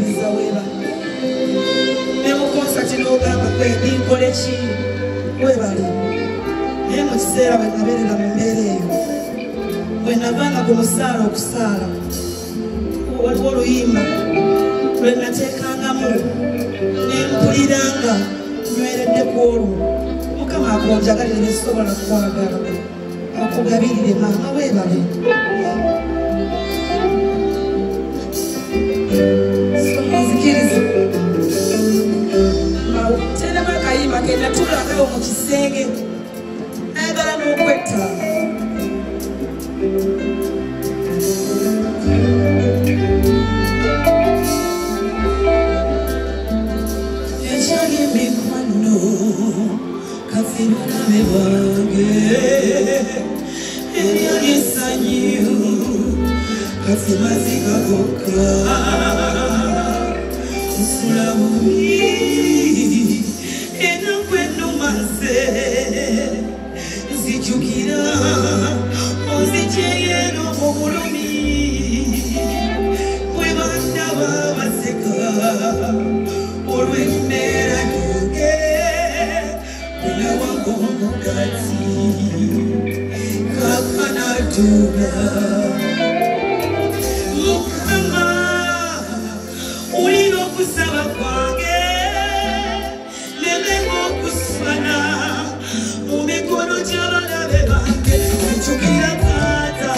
nzikiriza weba ne mukosa kino ogamba kwedi nkole ki webale naye mu kiseera bwe nabeerera mu mbeera eyo bwe navanga ku musaala okusaala waliwo oluyimba lwe nateekangamu ne mpuliranga nyweredde ku olwo mukama akonjagalire nesobola kukwagala akugabirire maama webale nzikiriza teremu akayimba kenatulagawo mu kisenge nayagala n'okwetta ekyalimbikwanno kafirulabe bange eryalisanyu kafimaziga gokka nsula bubi enakwennumaze nzijukira onzikyeyeno mu bulumi bwe bandaba baseka olw'embeera yange bwenawaga omugazi kakanatuga mukama ulina okusaba kwange nemeka okuswana mu mikono gy'abalabe bange nzijukira taata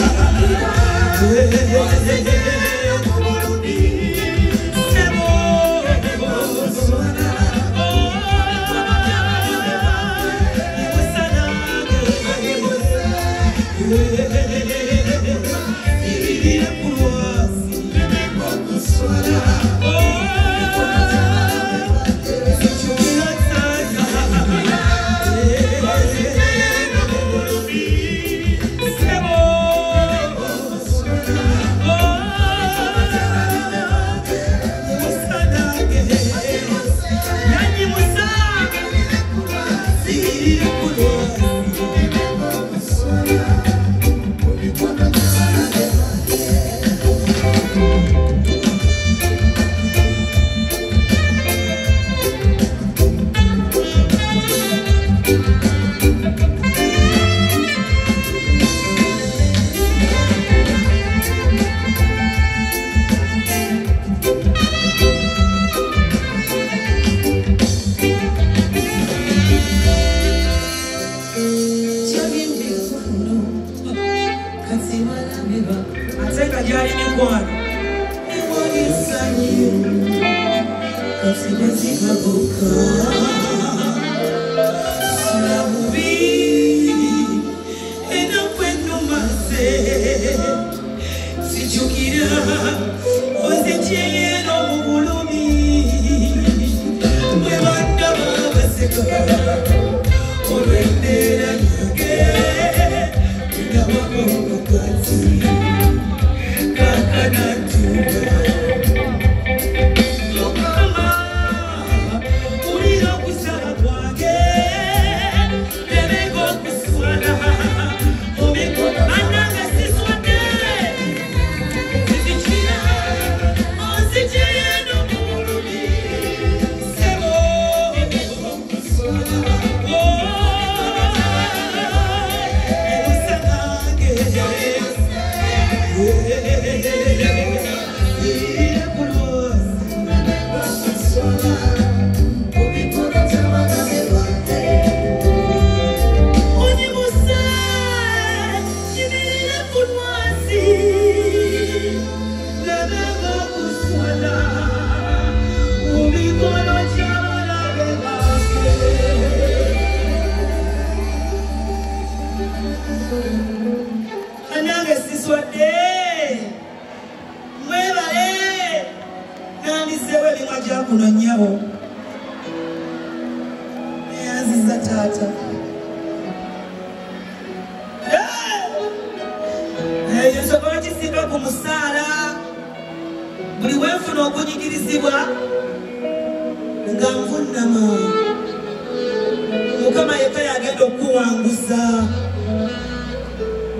Mukama yeka yagenda okuwanguza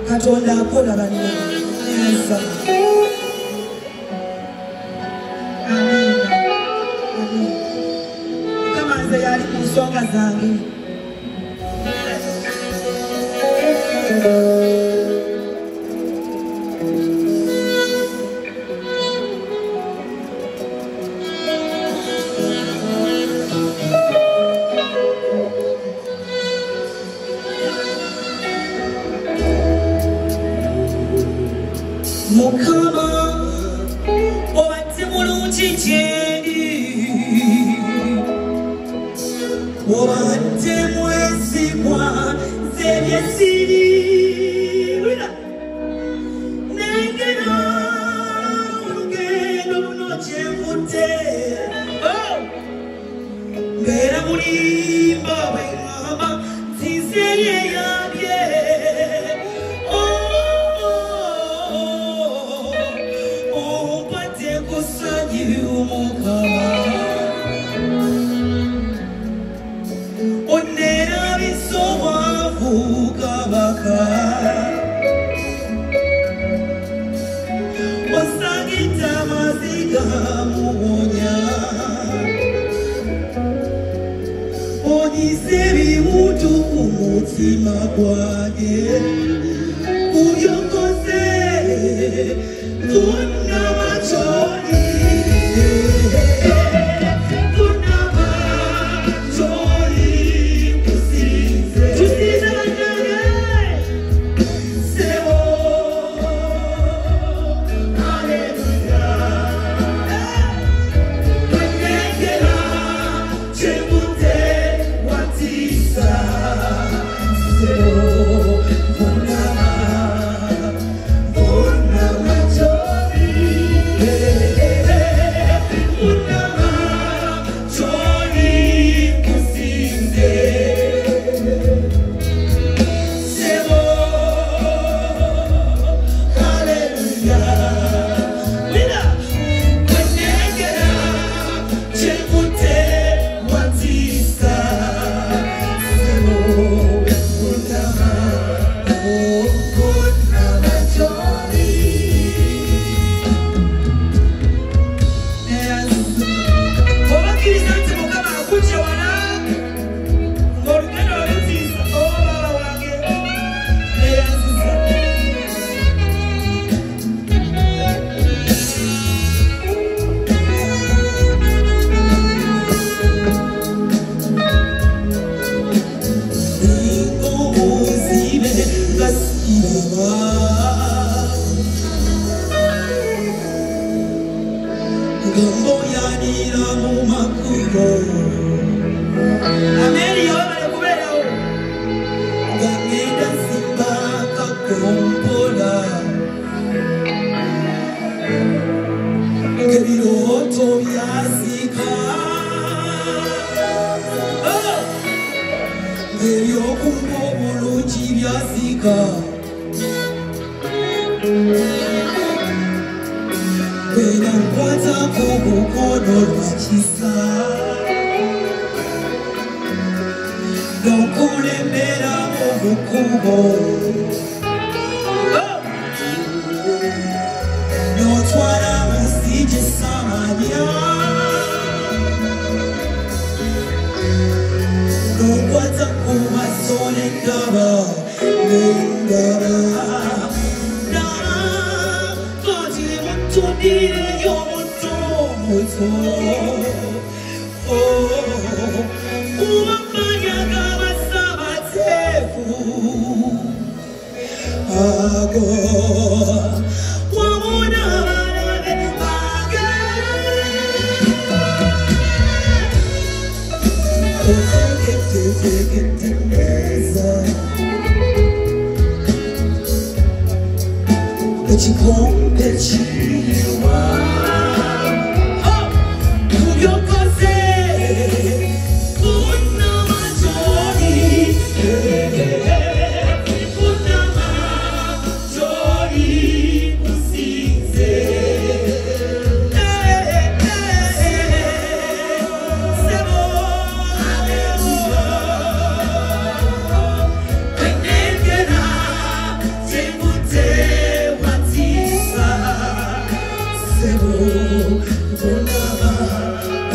Katonda akola banne. Amen. zange kama nze yali ku nsonga zange Mukama obadde mulungi gyendi obadde mwesigwa nze bye siri nengera olugendo luno kyenvudde mbeera mulimba bwe ŋŋamba nzize yeyambye umutima gwange kubyokoze tunamachoni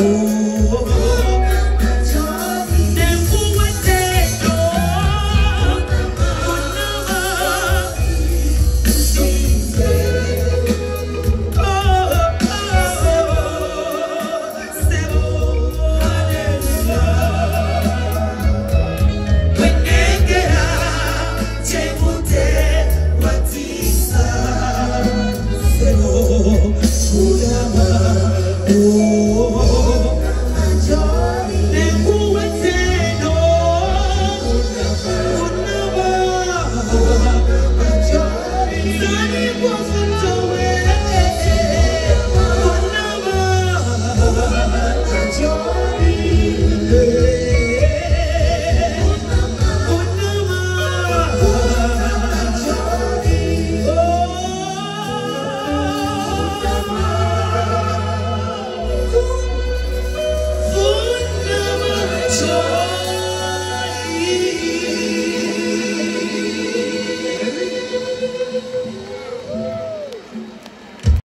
Oh Joy.